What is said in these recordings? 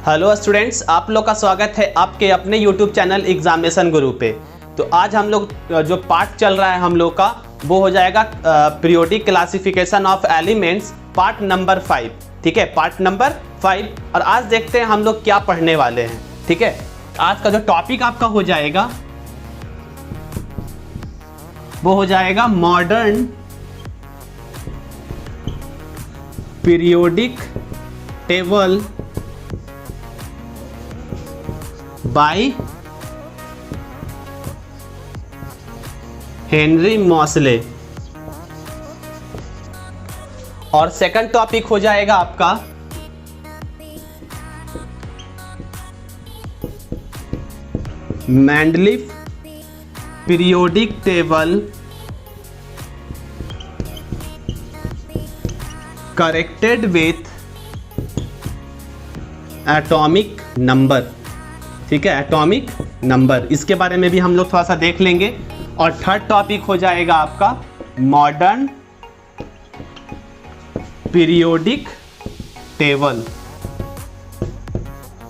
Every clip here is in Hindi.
हेलो स्टूडेंट्स, आप लोग का स्वागत है आपके अपने यूट्यूब चैनल एग्जामिनेशन गुरु पे। तो आज हम लोग जो पार्ट चल रहा है हम लोग का वो हो जाएगा periodic classification of elements part number 5। ठीक है, पार्ट नंबर 5। और आज देखते हैं हम लोग क्या पढ़ने वाले हैं। ठीक है, आज का जो टॉपिक आपका हो जाएगा वो हो जाएगा modern periodic table by Henry Moseley. और सेकंड टॉपिक हो जाएगा आपका Mendeleev periodic table corrected with atomic number. ठीक है, एटॉमिक नंबर, इसके बारे में भी हम लोग थोड़ा सा देख लेंगे। और थर्ड टॉपिक हो जाएगा आपका modern periodic table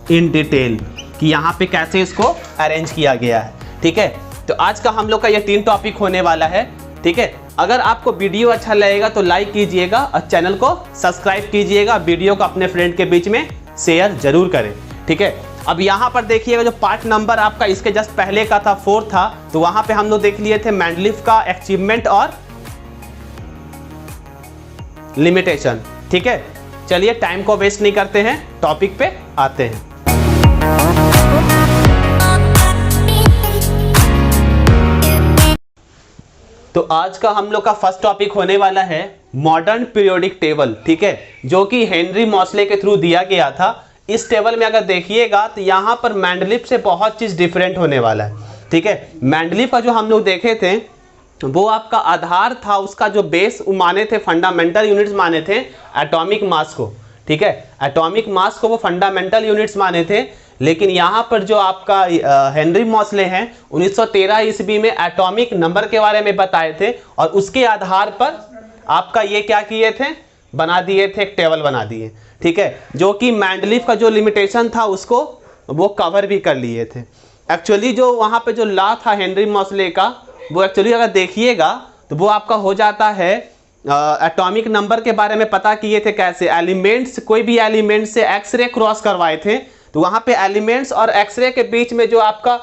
in detail कि यहाँ पे कैसे इसको अरेंज किया गया है। ठीक है, तो आज का हम लोग का ये 3 टॉपिक होने वाला है। ठीक है, अगर आपको वीडियो अच्छा लगेगा तो लाइक कीजिएगा और चैनल को सब्सक्राइब कीजिएगा। वीडियो को अपने फ्रेंड के बीच में शेयर जरूर करें। ठीक है, अब यहाँ पर देखिएगा जो पार्ट नंबर आपका इसके जस्ट पहले का था 4 था, तो वहां पे हम लोग देख लिए थे मैंडलिफ का अचीवमेंट और लिमिटेशन। ठीक है, चलिए टाइम को वेस्ट नहीं करते हैं, टॉपिक पे आते हैं। तो आज का हम लोग का फर्स्ट टॉपिक होने वाला है मॉडर्न पीरियोडिक टेबल। ठीक है, जो कि हेनरी मॉसले के थ्रू दिया गया था। इस टेबल में अगर देखिएगा तो यहाँ पर मैंडलिफ से बहुत चीज़ डिफरेंट होने वाला है। ठीक है, मैंडलिफ का जो हम लोग देखे थे वो आपका आधार था, उसका जो बेस माने थे, फंडामेंटल यूनिट्स माने थे एटॉमिक मास को। ठीक है, एटॉमिक मास को वो फंडामेंटल यूनिट्स माने थे। लेकिन यहाँ पर जो आपका हेनरी मॉसले हैं 1913 ईस्वी में एटॉमिक नंबर के बारे में बताए थे और उसके आधार पर आपका ये क्या किए थे, बना दिए थे, एक टेबल बना दिए। ठीक है, जो कि मैंडलिफ का जो लिमिटेशन था उसको वो कवर भी कर लिए थे। एक्चुअली जो वहाँ पे जो लॉ था हेनरी मॉसले का, वो एक्चुअली अगर देखिएगा तो वो आपका हो जाता है एटॉमिक नंबर के बारे में पता किए थे कैसे, एलिमेंट्स, कोई भी एलिमेंट से एक्सरे क्रॉस करवाए थे तो वहाँ पे एलिमेंट्स और एक्सरे के बीच में जो आपका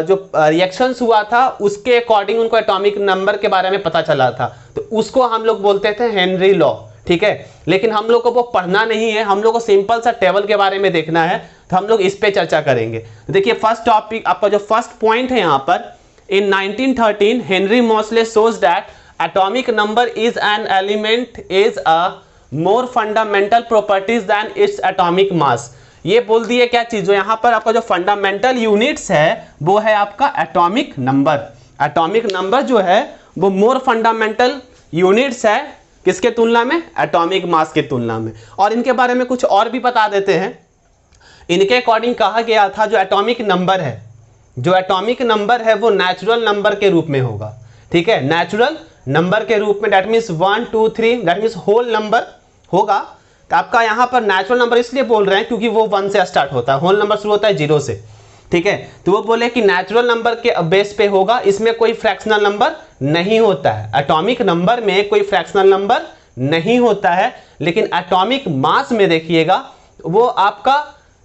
जो रिएक्शंस हुआ था उसके अकॉर्डिंग उनको एटॉमिक नंबर के बारे में पता चला था। तो उसको हम लोग बोलते थे हेनरी लॉ। ठीक है, लेकिन हम लोग को वो पढ़ना नहीं है, हम लोग को सिंपल सा टेबल के बारे में देखना है, तो हम लोग इस पे चर्चा करेंगे। तो देखिए फर्स्ट टॉपिक आपका जो फर्स्ट पॉइंट है यहाँ पर, in 1913 Henry Moseley shows that atomic number is an element is a more fundamental properties than its atomic mass. ये बोल दिए क्या चीज, जो यहाँ पर आपका जो फंडामेंटल यूनिट्स है वो है आपका एटॉमिक नंबर। एटॉमिक नंबर जो है वो मोर फंडामेंटल यूनिट्स है किसके तुलना में, एटॉमिक मास के तुलना में। और इनके बारे में कुछ और भी बता देते हैं। इनके अकॉर्डिंग कहा गया था जो एटॉमिक नंबर है, जो एटॉमिक नंबर है वो नेचुरल नंबर के रूप में होगा। ठीक है, नेचुरल नंबर के रूप में, that means 1 2 3, that means whole number होगा। तो आपका यहाँ पर नेचुरल नंबर इसलिए बोल रहे हैं क्योंकि वो 1 से स्टार्ट होता है, होल नंबर शुरू होता है 0 से। ठीक है, तो वो बोले कि नेचुरल नंबर के बेस पे होगा, इसमें कोई फ्रैक्शनल नंबर नहीं होता है। एटॉमिक नंबर में कोई फ्रैक्शनल नंबर नहीं होता है। लेकिन एटॉमिक मास में देखिएगा वो आपका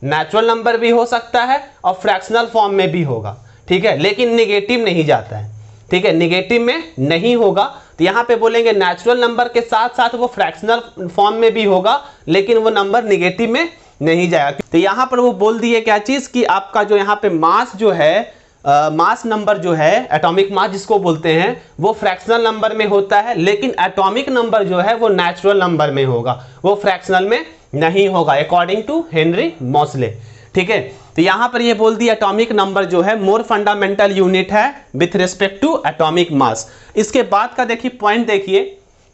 नेचुरल नंबर भी हो सकता है और फ्रैक्शनल फॉर्म में भी होगा। ठीक है, लेकिन निगेटिव नहीं जाता है। ठीक है, निगेटिव में नहीं होगा। तो यहाँ पे बोलेंगे नेचुरल नंबर के साथ साथ वो फ्रैक्शनल फॉर्म में भी होगा, लेकिन वो नंबर निगेटिव में नहीं जाएगा। तो यहाँ पर वो बोल दिए क्या चीज कि आपका जो यहाँ पे मास जो है, मास नंबर जो है, एटॉमिक मास जिसको बोलते हैं, वो फ्रैक्शनल नंबर में होता है, लेकिन एटॉमिक नंबर जो है वो नेचुरल नंबर में होगा, वो फ्रैक्शनल में नहीं होगा, अकॉर्डिंग टू हेनरी मॉसले। ठीक है, तो यहाँ पर ये बोल दिया एटॉमिक नंबर जो है मोर फंडामेंटल यूनिट है with respect to atomic mass. इसके बाद का देखिए पॉइंट देखिए,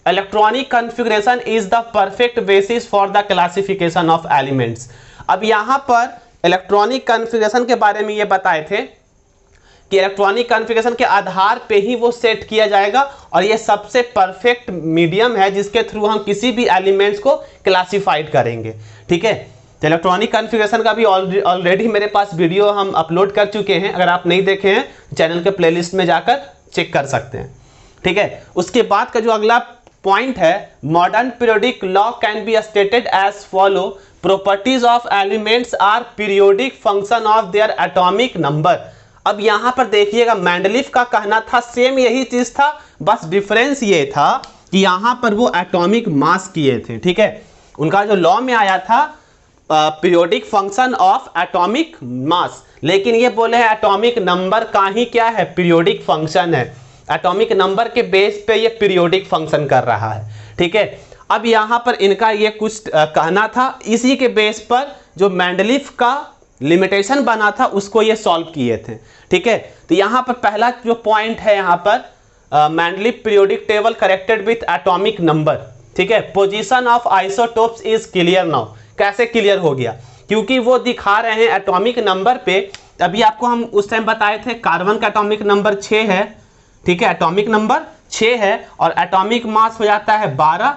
electronic configuration is the perfect basis for the classification of elements. अब यहाँ पर इलेक्ट्रॉनिक कॉन्फ़िगरेशन के बारे में ये बताए थे कि इलेक्ट्रॉनिक कॉन्फ़िगरेशन के आधार पे ही वो सेट किया जाएगा और ये सबसे परफेक्ट मीडियम है जिसके थ्रू हम किसी भी एलिमेंट्स को क्लासिफाइड करेंगे। ठीक है, तो इलेक्ट्रॉनिक कॉन्फ़िगरेशन का भी ऑलरेडी मेरे पास वीडियो हम अपलोड कर चुके हैं, अगर आप नहीं देखे हैं चैनल के प्लेलिस्ट में जाकर चेक कर सकते हैं, ठीक है। उसके बाद का जो अगला पॉइंट है, modern periodic law can be stated as follow, properties of elements are periodic function of their atomic number. अब यहां पर देखिएगा मेंडलीफ का कहना था सेम यही चीज था, बस डिफरेंस ये था कि यहां पर वो एटॉमिक मास किए थे, ठीक है। उनका जो लॉ में आया था periodic function of atomic mass, लेकिन ये बोले हैं एटॉमिक नंबर का ही क्या है, पीरियोडिक फंक्शन है। एटॉमिक नंबर के बेस पे ये पीरियोडिक फंक्शन कर रहा है, ठीक है। अब यहाँ पर इनका ये कुछ कहना था, इसी के बेस पर जो मेंडलीफ का लिमिटेशन बना था उसको ये सॉल्व किए थे, ठीक है। तो यहाँ पर पहला जो पॉइंट है, यहाँ पर Mendeleev periodic table corrected with atomic number, ठीक है। Position of isotopes is clear now. कैसे क्लियर हो गया, क्योंकि वो दिखा रहे हैं एटॉमिक नंबर पे, अभी आपको हम उस टाइम बताए थे कार्बन का एटॉमिक नंबर 6 है, ठीक है, एटॉमिक नंबर 6 है और एटॉमिक मास हो जाता है 12,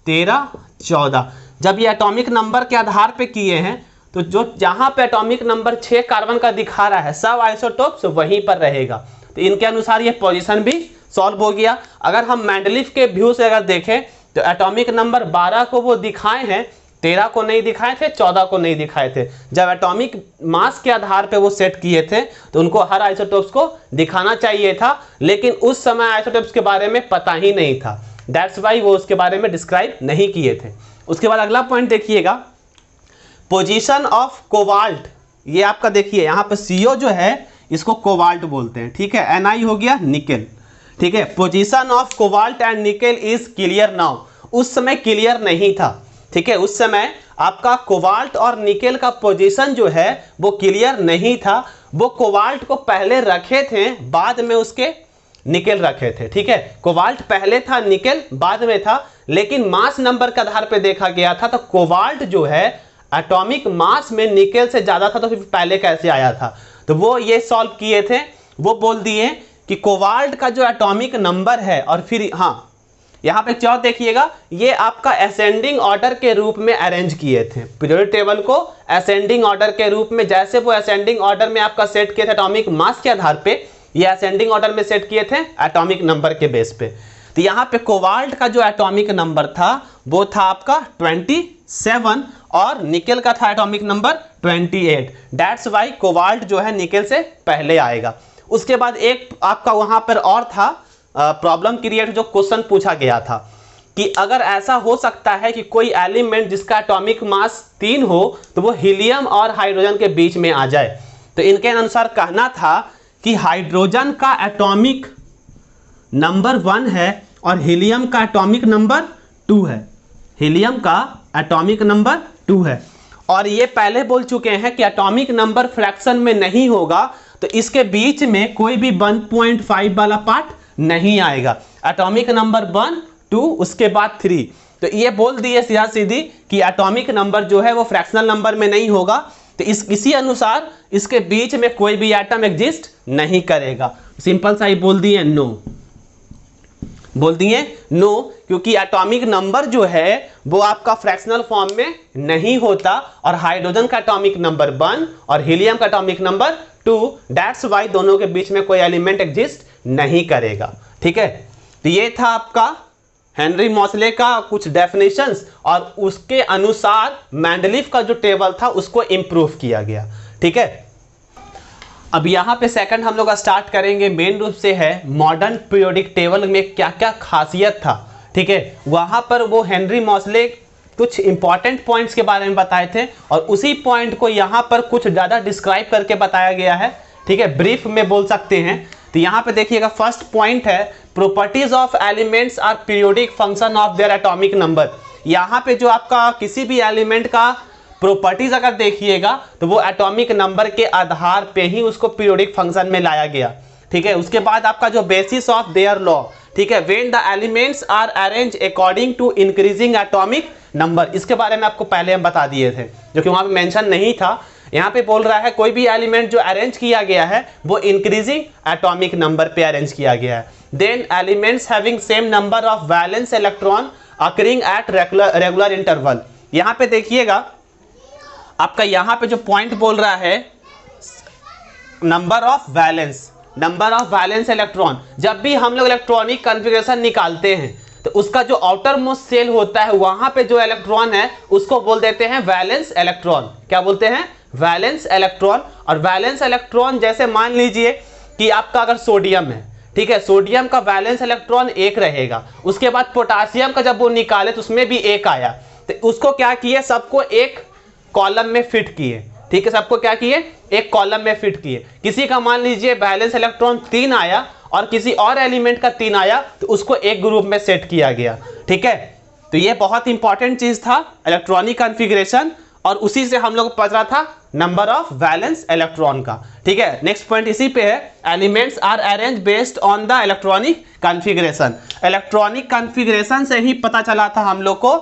13, 14। जब ये एटॉमिक नंबर के आधार पे किए हैं तो जो जहां पे एटॉमिक नंबर 6 कार्बन का दिखा रहा है सब आइसोटोप्स वहीं पर रहेगा। तो इनके अनुसार ये पोजीशन भी सॉल्व हो गया। अगर हम मेंडलीफ के व्यू से अगर देखें तो एटॉमिक नंबर 12 को वो दिखाए हैं, 13 को नहीं दिखाए थे, 14 को नहीं दिखाए थे। जब एटॉमिक मास के आधार पे वो सेट किए थे तो उनको हर आइसोटोप्स को दिखाना चाहिए था, लेकिन उस समय आइसोटोप्स के बारे में पता ही नहीं था, दैट्स वाई वो उसके बारे में डिस्क्राइब नहीं किए थे। उसके बाद अगला पॉइंट देखिएगा, पोजीशन ऑफ कोबाल्ट। ये आपका देखिए यहाँ पे CO जो है इसको कोबाल्ट बोलते हैं, ठीक है। Na हो गया निकेल, ठीक है। Position of cobalt and nickel is clear now. उस समय क्लियर नहीं था, ठीक है। उस समय आपका कोबाल्ट और निकेल का पोजीशन जो है वो क्लियर नहीं था। वो कोबाल्ट को पहले रखे थे, बाद में उसके निकेल रखे थे, ठीक है। कोबाल्ट पहले था, निकेल बाद में था, लेकिन मास नंबर के आधार पे देखा गया था तो कोबाल्ट जो है एटॉमिक मास में निकेल से ज्यादा था, तो फिर पहले कैसे आया था। तो वो ये सॉल्व किए थे, वो बोल दिए कि कोबाल्ट का जो एटॉमिक नंबर है, और फिर हाँ यहाँ पे चौथ देखिएगा, ये आपका असेंडिंग ऑर्डर के रूप में अरेंज किए थे पीरियोडिक टेबल को, असेंडिंग ऑर्डर के रूप में। जैसे वो असेंडिंग ऑर्डर में आपका सेट किए थे एटॉमिक मास के आधार पे, ये असेंडिंग ऑर्डर में सेट किए थे एटॉमिक नंबर के बेस पे। तो यहाँ पे कोबाल्ट का जो एटॉमिक नंबर था वो था आपका 27 और निकेल का था atomic number 28। That's why cobalt जो है निकेल से पहले आएगा। उसके बाद एक आपका वहां पर और था प्रॉब्लम क्रिएट, जो क्वेश्चन पूछा गया था कि अगर ऐसा हो सकता है कि कोई एलिमेंट जिसका एटॉमिक मास 3 हो तो वो हीलियम और हाइड्रोजन के बीच में आ जाए। तो इनके अनुसार कहना था कि हाइड्रोजन का एटॉमिक नंबर 1 है और हीलियम का एटॉमिक नंबर 2 है, हीलियम का एटॉमिक नंबर 2 है। और ये पहले बोल चुके हैं कि एटॉमिक नंबर फ्रैक्शन में नहीं होगा, तो इसके बीच में कोई भी 1.5 वाला पार्ट नहीं आएगा। एटॉमिक नंबर 1, 2 उसके बाद 3। तो ये बोल दिए सीधा सीधी कि एटॉमिक नंबर जो है वो फ्रैक्शनल नंबर में नहीं होगा, तो इसी अनुसार इसके बीच में कोई भी एटम एग्जिस्ट नहीं करेगा। सिंपल सा ही बोल दिए नो, बोल दिए नो, क्योंकि एटॉमिक नंबर जो है वो आपका फ्रैक्शनल फॉर्म में नहीं होता, और हाइड्रोजन का एटॉमिक नंबर 1 और हीलियम का एटॉमिक नंबर 2, दैट्स वाई दोनों के बीच में कोई एलिमेंट एग्जिस्ट नहीं करेगा, ठीक है। तो ये था आपका हेनरी मॉसले का कुछ डेफिनेशंस, और उसके अनुसार मेंडलीफ का जो टेबल था उसको इंप्रूव किया गया, ठीक है। अब यहाँ पे सेकंड हम लोग स्टार्ट करेंगे, मेन रूप से है मॉडर्न पीरियोडिक टेबल में क्या क्या खासियत था, ठीक है। वहां पर वो हेनरी मॉसले कुछ इंपॉर्टेंट पॉइंट्स के बारे में बताए थे, और उसी पॉइंट को यहाँ पर कुछ ज़्यादा डिस्क्राइब करके बताया गया है, ठीक है, ब्रीफ में बोल सकते हैं। तो यहाँ पे देखिएगा फर्स्ट पॉइंट है properties of elements are periodic function of their atomic number. यहाँ पे जो आपका किसी भी एलिमेंट का प्रॉपर्टीज अगर देखिएगा तो वो एटॉमिक नंबर के आधार पे ही उसको पीरियोडिक फंक्शन में लाया गया, ठीक है। उसके बाद आपका जो बेसिस ऑफ देयर लॉ, ठीक है, when the elements are arrange according to increasing atomic number, इसके बारे में आपको पहले हम बता दिए थे, जो कि वहां पे मेंशन नहीं था। यहाँ पे बोल रहा है कोई भी एलिमेंट जो अरेंज किया गया है वो इंक्रीजिंग एटॉमिक नंबर पे अरेंज किया गया है। Then elements having same number of valence electron occurring at regular interval. यहाँ पे देखिएगा आपका यहाँ पे जो पॉइंट बोल रहा है नंबर ऑफ वैलेंस इलेक्ट्रॉन। जब भी हम लोग इलेक्ट्रॉनिक कॉन्फ़िगरेशन निकालते हैं तो उसका जो आउटर मोस्ट सेल होता है वहां पे जो इलेक्ट्रॉन है उसको बोल देते हैं वैलेंस इलेक्ट्रॉन। क्या बोलते हैं? Valence electron. और वैलेंस इलेक्ट्रॉन जैसे मान लीजिए कि आपका अगर सोडियम है, ठीक है, सोडियम का वैलेंस इलेक्ट्रॉन 1 रहेगा। उसके बाद पोटासियम का जब वो निकाले तो उसमें भी 1 आया, तो उसको क्या किए, सबको एक कॉलम में फिट किए। ठीक है, सबको क्या किए, एक कॉलम में फिट किए। किसी का मान लीजिए वैलेंस इलेक्ट्रॉन 3 आया और किसी और एलिमेंट का 3 आया तो उसको एक ग्रुप में सेट किया गया। ठीक है, तो ये बहुत इंपॉर्टेंट चीज था इलेक्ट्रॉनिक कॉन्फ़िगरेशन, और उसी से हम लोग को पता था नंबर ऑफ वैलेंस इलेक्ट्रॉन का। ठीक है, नेक्स्ट पॉइंट इसी पे है, elements are arrange based on the electronic configuration. Electronic configuration से ही पता चला था हम लोग को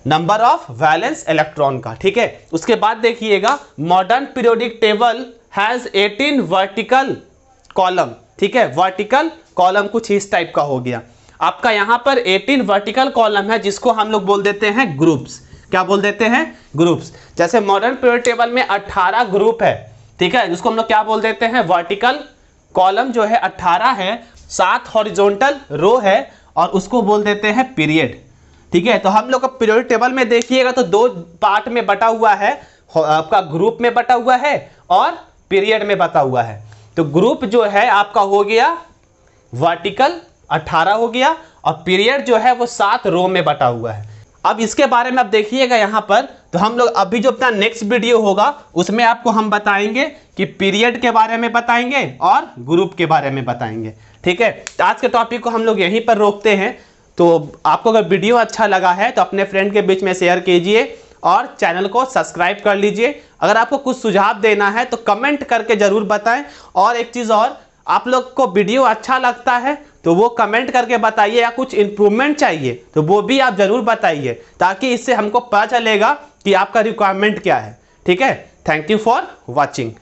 नंबर ऑफ वैलेंस इलेक्ट्रॉन का। ठीक है, उसके बाद देखिएगा modern periodic table has 18 vertical column. ठीक है, वर्टिकल कॉलम कुछ इस टाइप का हो गया। आपका यहाँ पर 18 वर्टिकल कॉलम है जिसको हम लोग बोल देते हैं ग्रुप्स। क्या बोल देते हैं? ग्रुप्स। जैसे मॉडर्न पीरियोडिक टेबल में 18 ग्रुप है, ठीक है, जिसको हम लोग क्या बोल देते हैं? वर्टिकल कॉलम जो है 18 है, 7 हॉरिजॉन्टल रो है और उसको बोल देते हैं पीरियड। ठीक है, तो हम लोग का पीरियोडिक टेबल में देखिएगा तो 2 पार्ट में बटा हुआ है, आपका ग्रुप में बटा हुआ है और पीरियड में बटा हुआ है। तो ग्रुप जो है आपका हो गया वर्टिकल 18 हो गया और पीरियड जो है वो 7 रो में बटा हुआ है। अब इसके बारे में आप देखिएगा यहाँ पर, तो हम लोग अभी जो अपना नेक्स्ट वीडियो होगा उसमें आपको हम बताएंगे कि पीरियड के बारे में बताएंगे और ग्रुप के बारे में बताएंगे। ठीक है, तो आज के टॉपिक को हम लोग यहीं पर रोकते हैं। तो आपको अगर वीडियो अच्छा लगा है तो अपने फ्रेंड के बीच में शेयर कीजिए और चैनल को सब्सक्राइब कर लीजिए। अगर आपको कुछ सुझाव देना है तो कमेंट करके ज़रूर बताएं। और एक चीज़ और, आप लोग को वीडियो अच्छा लगता है तो वो कमेंट करके बताइए, या कुछ इम्प्रूवमेंट चाहिए तो वो भी आप ज़रूर बताइए, ताकि इससे हमको पता चलेगा कि आपका रिक्वायरमेंट क्या है। ठीक है, थैंक यू फॉर वॉचिंग।